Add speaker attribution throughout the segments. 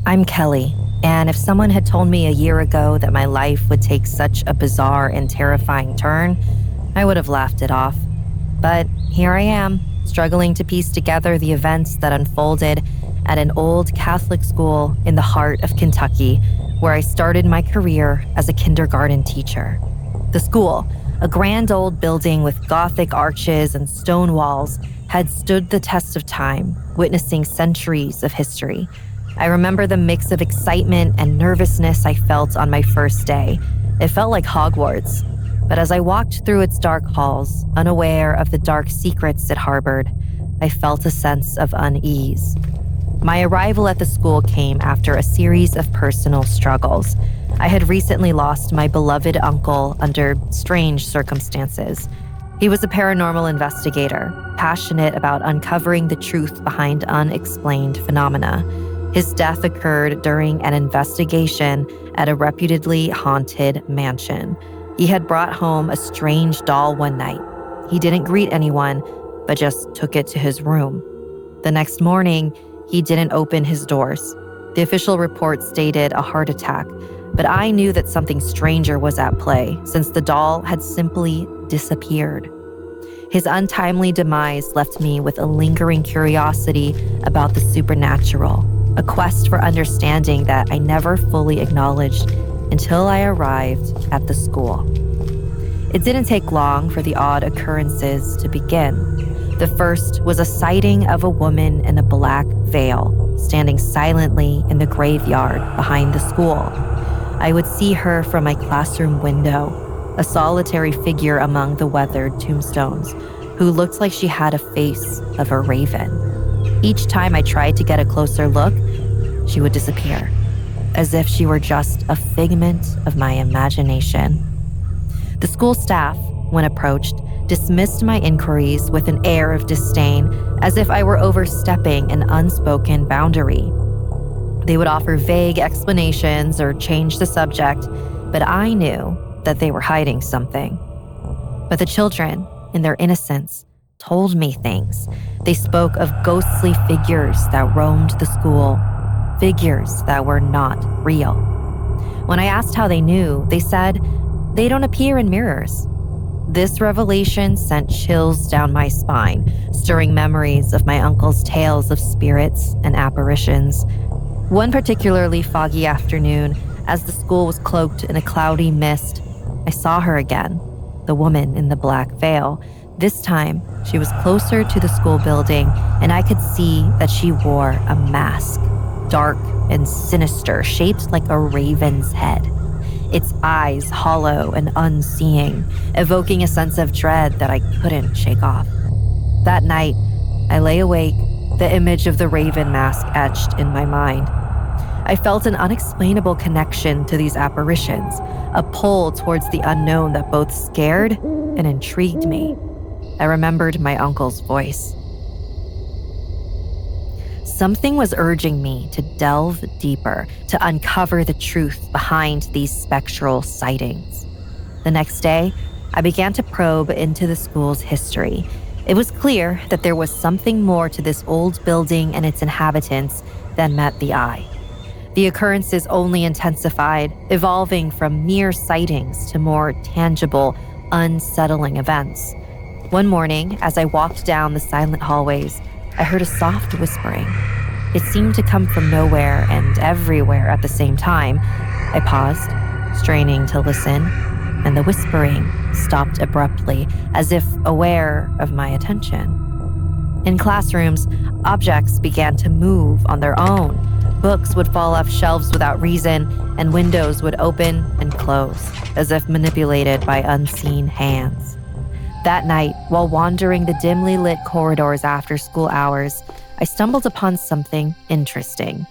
Speaker 1: I'm Kelly, and if someone had told me a year ago that my life would take such a bizarre and terrifying turn, I would have laughed it off. But here I am, struggling to piece together the events that unfolded at an old Catholic school in the heart of Kentucky, where I started my career as a kindergarten teacher. The school, a grand old building with Gothic arches and stone walls, had stood the test of time, witnessing centuries of history. I remember the mix of excitement and nervousness I felt on my first day. It felt like Hogwarts. But as I walked through its dark halls, unaware of the dark secrets it harbored, I felt a sense of unease. My arrival at the school came after a series of personal struggles. I had recently lost my beloved uncle under strange circumstances. He was a paranormal investigator, passionate about uncovering the truth behind unexplained phenomena. His death occurred during an investigation at a reputedly haunted mansion. He had brought home a strange doll one night. He didn't greet anyone, but just took it to his room. The next morning, he didn't open his doors. The official report stated a heart attack, but I knew that something stranger was at play since the doll had simply disappeared. His untimely demise left me with a lingering curiosity about the supernatural, a quest for understanding that I never fully acknowledged until I arrived at the school. It didn't take long for the odd occurrences to begin. The first was a sighting of a woman in a black veil, standing silently in the graveyard behind the school. I would see her from my classroom window, a solitary figure among the weathered tombstones, who looked like she had a face of a raven. Each time I tried to get a closer look, she would disappear, as if she were just a figment of my imagination. The school staff, when approached, dismissed my inquiries with an air of disdain, as if I were overstepping an unspoken boundary. They would offer vague explanations or change the subject, but I knew that they were hiding something. But the children, in their innocence, told me things. They spoke of ghostly figures that roamed the school, figures that were not real. When I asked how they knew, they said, "They don't appear in mirrors." This revelation sent chills down my spine, stirring memories of my uncle's tales of spirits and apparitions. One particularly foggy afternoon, as the school was cloaked in a cloudy mist, I saw her again, the woman in the black veil. This time, she was closer to the school building, and I could see that she wore a mask, dark and sinister, shaped like a raven's head. Its eyes hollow and unseeing, evoking a sense of dread that I couldn't shake off. That night, I lay awake, the image of the raven mask etched in my mind. I felt an unexplainable connection to these apparitions, a pull towards the unknown that both scared and intrigued me. I remembered my uncle's voice. Something was urging me to delve deeper, to uncover the truth behind these spectral sightings. The next day, I began to probe into the school's history. It was clear that there was something more to this old building and its inhabitants than met the eye. The occurrences only intensified, evolving from mere sightings to more tangible, unsettling events. One morning, as I walked down the silent hallways, I heard a soft whispering. It seemed to come from nowhere and everywhere at the same time. I paused, straining to listen, and the whispering stopped abruptly, as if aware of my attention. In classrooms, objects began to move on their own. Books would fall off shelves without reason, and windows would open and close, as if manipulated by unseen hands. That night, while wandering the dimly lit corridors after school hours, I stumbled upon something interesting.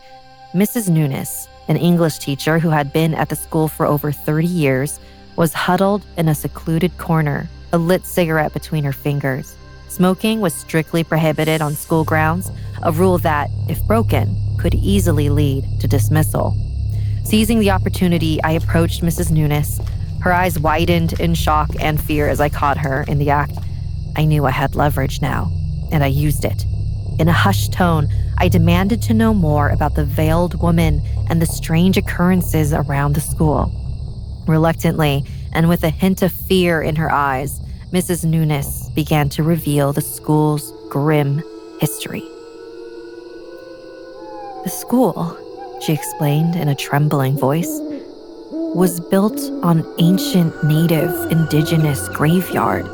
Speaker 1: Mrs. Nunes, an English teacher who had been at the school for over 30 years, was huddled in a secluded corner, a lit cigarette between her fingers. Smoking was strictly prohibited on school grounds, a rule that, if broken, could easily lead to dismissal. Seizing the opportunity, I approached Mrs. Nunes. Her eyes widened in shock and fear as I caught her in the act. I knew I had leverage now, and I used it. In a hushed tone, I demanded to know more about the veiled woman and the strange occurrences around the school. Reluctantly, and with a hint of fear in her eyes, Mrs. Nunes began to reveal the school's grim history. The school, she explained in a trembling voice, was built on ancient native indigenous graveyard.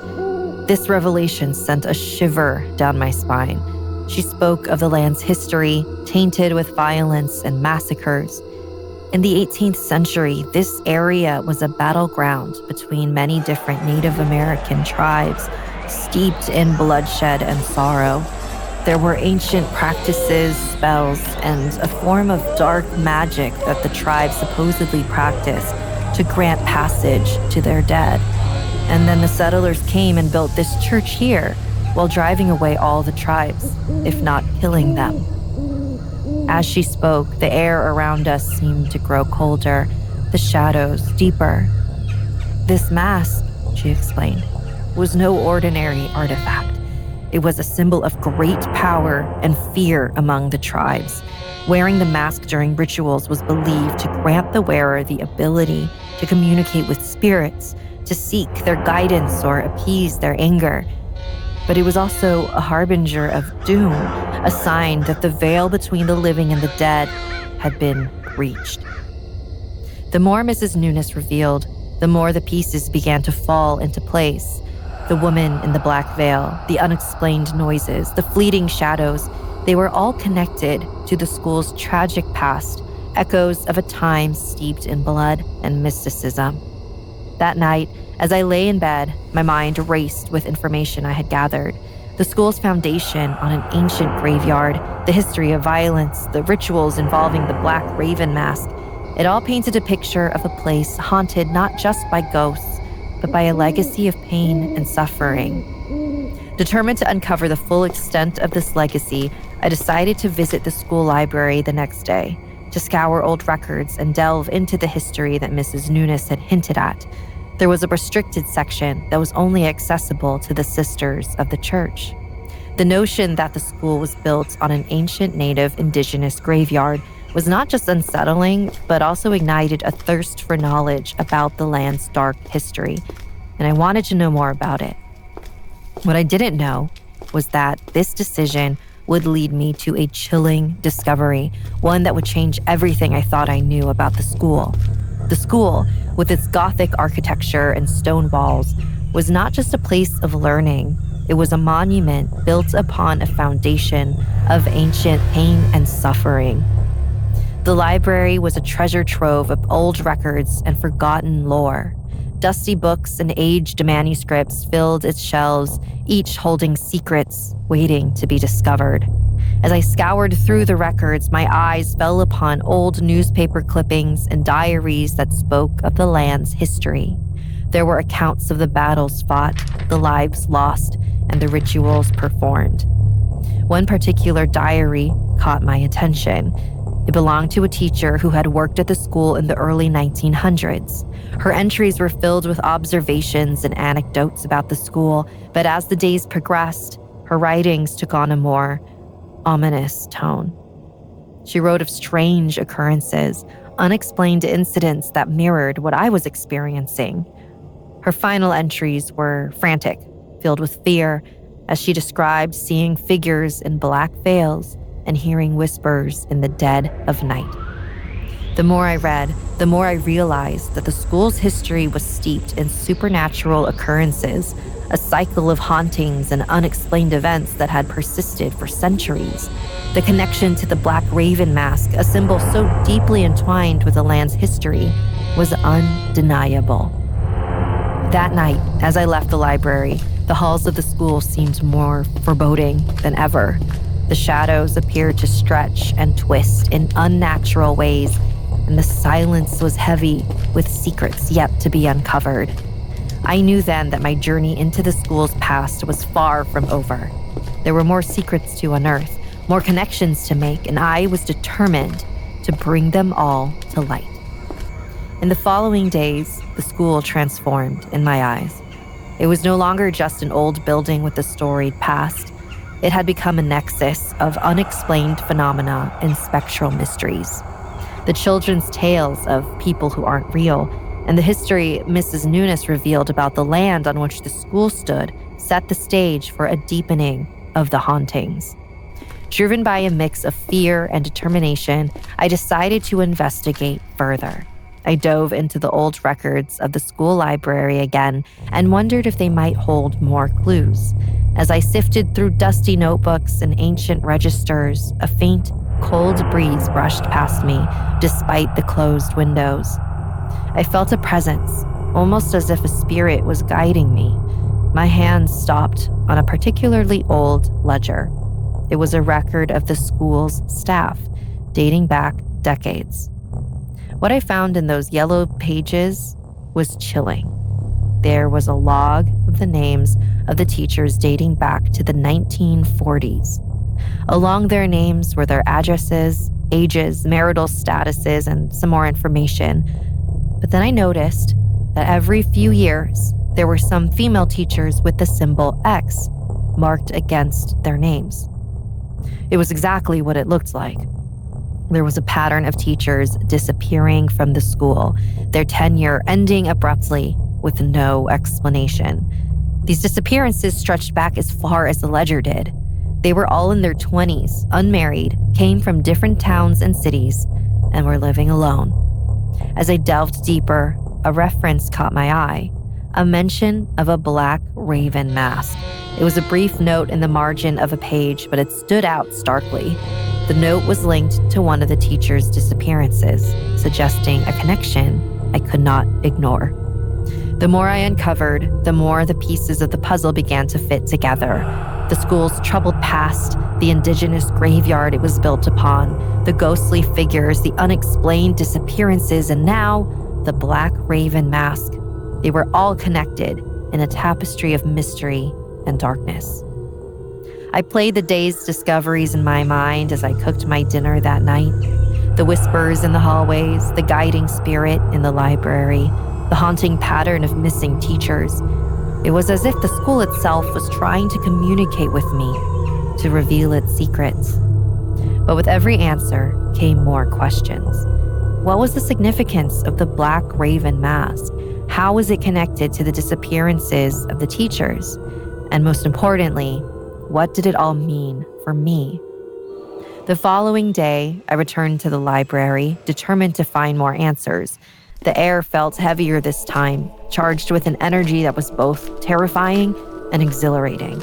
Speaker 1: This revelation sent a shiver down my spine. She spoke of the land's history, tainted with violence and massacres. In the 18th century, this area was a battleground between many different Native American tribes, steeped in bloodshed and sorrow. There were ancient practices, spells, and a form of dark magic that the tribe supposedly practiced to grant passage to their dead. And then the settlers came and built this church here while driving away all the tribes, if not killing them. As she spoke, the air around us seemed to grow colder, the shadows deeper. This mask, she explained, was no ordinary artifact. It was a symbol of great power and fear among the tribes. Wearing the mask during rituals was believed to grant the wearer the ability to communicate with spirits, to seek their guidance or appease their anger. But it was also a harbinger of doom, a sign that the veil between the living and the dead had been breached. The more Mrs. Nunes revealed, the more the pieces began to fall into place. The woman in the black veil, the unexplained noises, the fleeting shadows, they were all connected to the school's tragic past, echoes of a time steeped in blood and mysticism. That night, as I lay in bed, my mind raced with information I had gathered. The school's foundation on an ancient graveyard, the history of violence, the rituals involving the Black Raven mask. It all painted a picture of a place haunted not just by ghosts, but by a legacy of pain and suffering. Determined to uncover the full extent of this legacy, I decided to visit the school library the next day, to scour old records and delve into the history that Mrs. Nunes had hinted at. There was a restricted section that was only accessible to the sisters of the church. The notion that the school was built on an ancient native indigenous graveyard was not just unsettling, but also ignited a thirst for knowledge about the land's dark history, and I wanted to know more about it. What I didn't know was that this decision would lead me to a chilling discovery, one that would change everything I thought I knew about the school. The school, with its Gothic architecture and stone walls, was not just a place of learning. It was a monument built upon a foundation of ancient pain and suffering. The library was a treasure trove of old records and forgotten lore. Dusty books and aged manuscripts filled its shelves, each holding secrets waiting to be discovered. As I scoured through the records, my eyes fell upon old newspaper clippings and diaries that spoke of the land's history. There were accounts of the battles fought, the lives lost, and the rituals performed. One particular diary caught my attention. It belonged to a teacher who had worked at the school in the early 1900s. Her entries were filled with observations and anecdotes about the school, but as the days progressed, her writings took on a more ominous tone. She wrote of strange occurrences, unexplained incidents that mirrored what I was experiencing. Her final entries were frantic, filled with fear, as she described seeing figures in black veils and hearing whispers in the dead of night. The more I read, the more I realized that the school's history was steeped in supernatural occurrences, a cycle of hauntings and unexplained events that had persisted for centuries. The connection to the Black Raven mask, a symbol so deeply entwined with the land's history, was undeniable. That night, as I left the library, the halls of the school seemed more foreboding than ever. The shadows appeared to stretch and twist in unnatural ways, and the silence was heavy with secrets yet to be uncovered. I knew then that my journey into the school's past was far from over. There were more secrets to unearth, more connections to make, and I was determined to bring them all to light. In the following days, the school transformed in my eyes. It was no longer just an old building with a storied past. It had become a nexus of unexplained phenomena and spectral mysteries. The children's tales of people who aren't real, and the history Mrs. Nunes revealed about the land on which the school stood set the stage for a deepening of the hauntings. Driven by a mix of fear and determination, I decided to investigate further. I dove into the old records of the school library again and wondered if they might hold more clues. As I sifted through dusty notebooks and ancient registers, a faint, cold breeze brushed past me despite the closed windows. I felt a presence, almost as if a spirit was guiding me. My hand stopped on a particularly old ledger. It was a record of the school's staff, dating back decades. What I found in those yellow pages was chilling. There was a log of the names of the teachers dating back to the 1940s. Along their names were their addresses, ages, marital statuses, and some more information. But then I noticed that every few years, there were some female teachers with the symbol X marked against their names. It was exactly what it looked like. There was a pattern of teachers disappearing from the school, their tenure ending abruptly with no explanation. These disappearances stretched back as far as the ledger did. They were all in their 20s, unmarried, came from different towns and cities, and were living alone. As I delved deeper, a reference caught my eye, a mention of a black raven mask. It was a brief note in the margin of a page, but it stood out starkly. The note was linked to one of the teacher's disappearances, suggesting a connection I could not ignore. The more I uncovered, the more the pieces of the puzzle began to fit together. The school's troubled past, the indigenous graveyard it was built upon, the ghostly figures, the unexplained disappearances, and now the black raven mask. They were all connected in a tapestry of mystery and darkness. I played the day's discoveries in my mind as I cooked my dinner that night. The whispers in the hallways, the guiding spirit in the library, the haunting pattern of missing teachers. It was as if the school itself was trying to communicate with me, to reveal its secrets. But with every answer came more questions. What was the significance of the black raven mask? How was it connected to the disappearances of the teachers? And most importantly, what did it all mean for me? The following day, I returned to the library, determined to find more answers. The air felt heavier this time, charged with an energy that was both terrifying and exhilarating.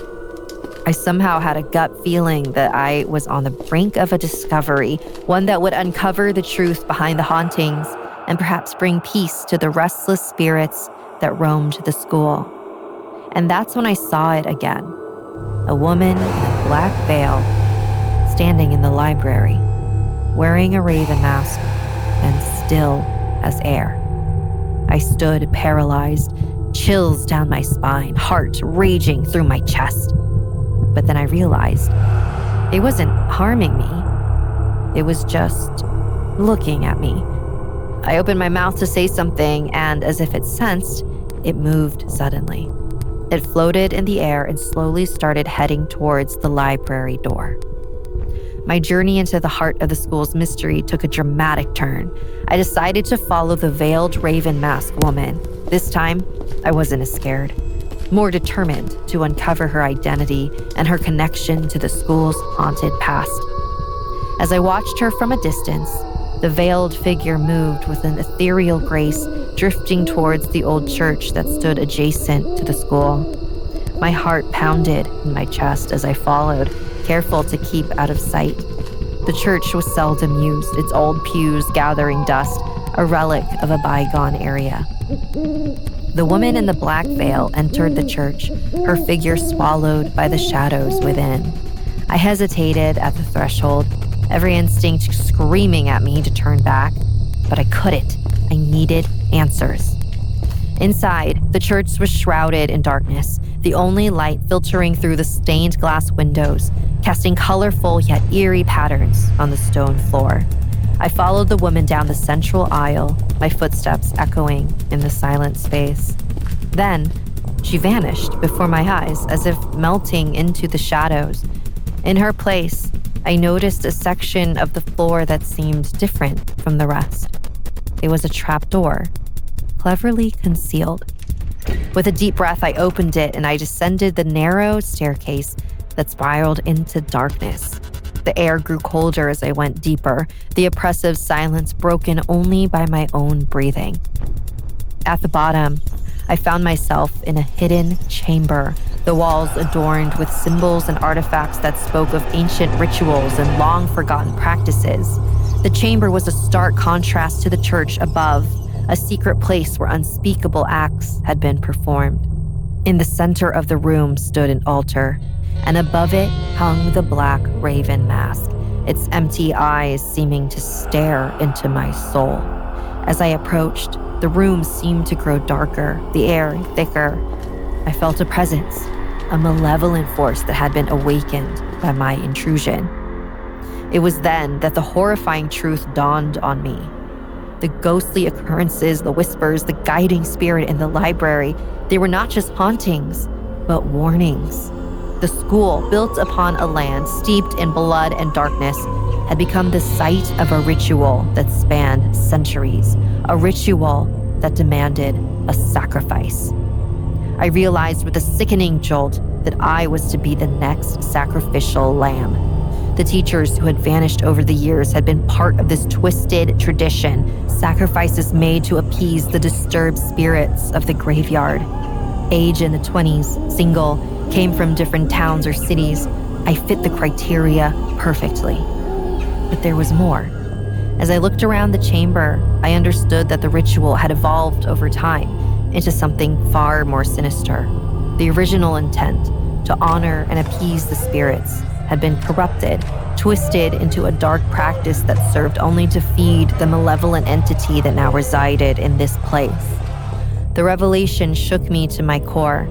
Speaker 1: I somehow had a gut feeling that I was on the brink of a discovery, one that would uncover the truth behind the hauntings and perhaps bring peace to the restless spirits that roamed the school. And that's when I saw it again. A woman in a black veil standing in the library, wearing a raven mask and still as air. I stood paralyzed, chills down my spine, heart raging through my chest. But then I realized it wasn't harming me. It was just looking at me. I opened my mouth to say something, and as if it sensed, it moved suddenly. It floated in the air and slowly started heading towards the library door. My journey into the heart of the school's mystery took a dramatic turn. I decided to follow the veiled raven mask woman. This time, I wasn't as scared, more determined to uncover her identity and her connection to the school's haunted past. As I watched her from a distance, the veiled figure moved with an ethereal grace, drifting towards the old church that stood adjacent to the school. My heart pounded in my chest as I followed, careful to keep out of sight. The church was seldom used, its old pews gathering dust, a relic of a bygone area. The woman in the black veil entered the church, her figure swallowed by the shadows within. I hesitated at the threshold, every instinct screaming at me to turn back, but I couldn't. I needed answers. Inside, the church was shrouded in darkness, the only light filtering through the stained glass windows, casting colorful yet eerie patterns on the stone floor. I followed the woman down the central aisle, my footsteps echoing in the silent space. Then, she vanished before my eyes, as if melting into the shadows. In her place, I noticed a section of the floor that seemed different from the rest. It was a trapdoor, cleverly concealed. With a deep breath, I opened it and I descended the narrow staircase that spiraled into darkness. The air grew colder as I went deeper, the oppressive silence broken only by my own breathing. At the bottom, I found myself in a hidden chamber, the walls adorned with symbols and artifacts that spoke of ancient rituals and long-forgotten practices. The chamber was a stark contrast to the church above, a secret place where unspeakable acts had been performed. In the center of the room stood an altar, and above it hung the black raven mask, its empty eyes seeming to stare into my soul. As I approached, the room seemed to grow darker, the air thicker. I felt a presence, a malevolent force that had been awakened by my intrusion. It was then that the horrifying truth dawned on me. The ghostly occurrences, the whispers, the guiding spirit in the library, they were not just hauntings, but warnings. The school, built upon a land steeped in blood and darkness, had become the site of a ritual that spanned centuries, a ritual that demanded a sacrifice. I realized with a sickening jolt that I was to be the next sacrificial lamb. The teachers who had vanished over the years had been part of this twisted tradition, sacrifices made to appease the disturbed spirits of the graveyard. Age in the 20s, single, came from different towns or cities. I fit the criteria perfectly. But there was more. As I looked around the chamber, I understood that the ritual had evolved over time into something far more sinister. The original intent, to honor and appease the spirits, had been corrupted, twisted into a dark practice that served only to feed the malevolent entity that now resided in this place. The revelation shook me to my core.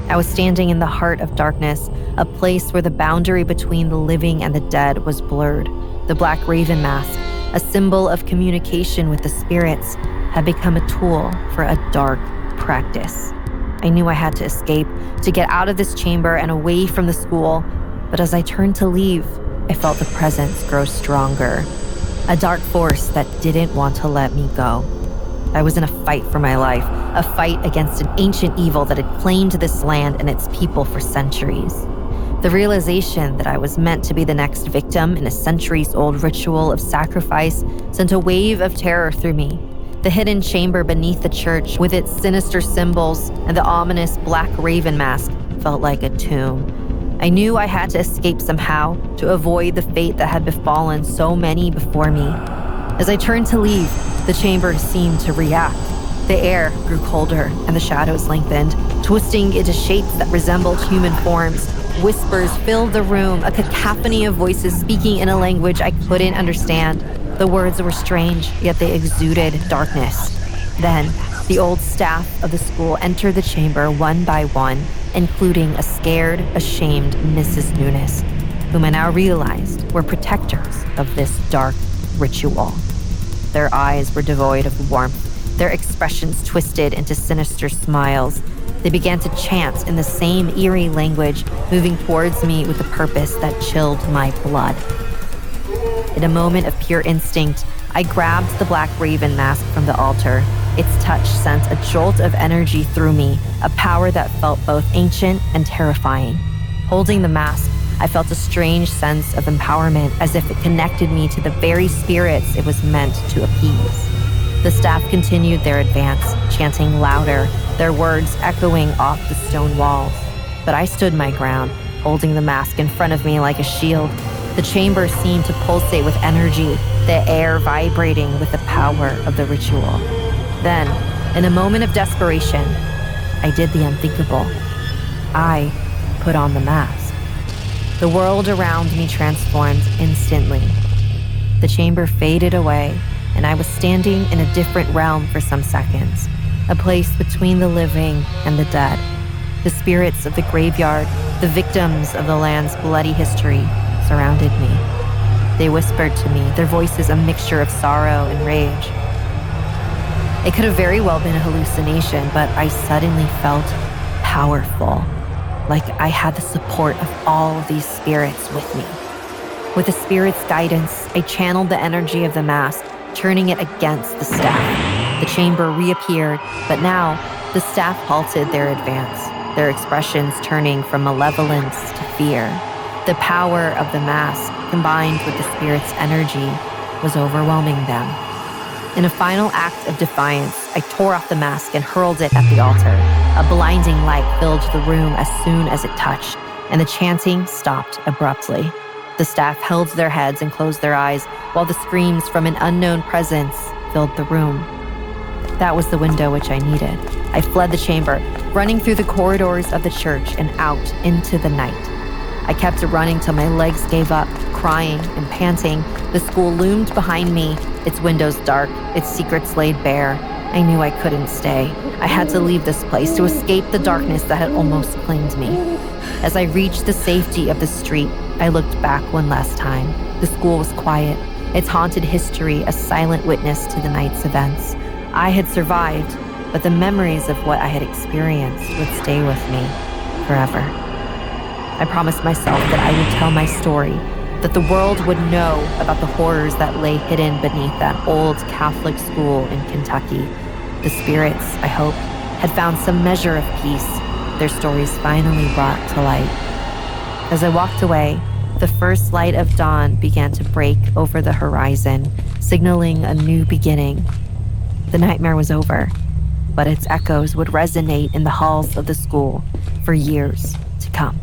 Speaker 1: I was standing in the heart of darkness, a place where the boundary between the living and the dead was blurred. The black raven mask, a symbol of communication with the spirits, had become a tool for a dark practice. I knew I had to escape, to get out of this chamber and away from the school, but as I turned to leave, I felt the presence grow stronger, a dark force that didn't want to let me go. I was in a fight for my life, a fight against an ancient evil that had claimed this land and its people for centuries. The realization that I was meant to be the next victim in a centuries-old ritual of sacrifice sent a wave of terror through me. The hidden chamber beneath the church, with its sinister symbols and the ominous black raven mask, felt like a tomb. I knew I had to escape somehow to avoid the fate that had befallen so many before me. As I turned to leave, the chamber seemed to react. The air grew colder and the shadows lengthened, twisting into shapes that resembled human forms. Whispers filled the room, a cacophony of voices speaking in a language I couldn't understand. The words were strange, yet they exuded darkness. Then, the old staff of the school entered the chamber one by one, including a scared, ashamed Mrs. Nunes, whom I now realized were protectors of this dark ritual. Their eyes were devoid of warmth, their expressions twisted into sinister smiles. They began to chant in the same eerie language, moving towards me with a purpose that chilled my blood. In a moment of pure instinct, I grabbed the black raven mask from the altar. Its touch sent a jolt of energy through me, a power that felt both ancient and terrifying. Holding the mask, I felt a strange sense of empowerment, as if it connected me to the very spirits it was meant to appease. The staff continued their advance, chanting louder, their words echoing off the stone walls. But I stood my ground, holding the mask in front of me like a shield. The chamber seemed to pulsate with energy, the air vibrating with the power of the ritual. Then, in a moment of desperation, I did the unthinkable. I put on the mask. The world around me transformed instantly. The chamber faded away, and I was standing in a different realm for some seconds, a place between the living and the dead. The spirits of the graveyard, the victims of the land's bloody history, surrounded me. They whispered to me, their voices a mixture of sorrow and rage. It could have very well been a hallucination, but I suddenly felt powerful. like I had the support of all of these spirits with me. With the spirit's guidance, I channeled the energy of the mask, turning it against the staff. The chamber reappeared, but now the staff halted their advance, their expressions turning from malevolence to fear. The power of the mask, combined with the spirit's energy, was overwhelming them. In a final act of defiance, I tore off the mask and hurled it at the altar. A blinding light filled the room as soon as it touched, and the chanting stopped abruptly. The staff held their heads and closed their eyes, while the screams from an unknown presence filled the room. That was the window which I needed. I fled the chamber, running through the corridors of the church and out into the night. I kept running till my legs gave up, crying and panting. The school loomed behind me, its windows dark, its secrets laid bare. I knew I couldn't stay. I had to leave this place to escape the darkness that had almost claimed me. As I reached the safety of the street, I looked back one last time. The school was quiet, its haunted history a silent witness to the night's events. I had survived, but the memories of what I had experienced would stay with me forever. I promised myself that I would tell my story, that the world would know about the horrors that lay hidden beneath that old Catholic school in Kentucky. The spirits, I hoped, had found some measure of peace, their stories finally brought to light. As I walked away, the first light of dawn began to break over the horizon, signaling a new beginning. The nightmare was over, but its echoes would resonate in the halls of the school for years to come.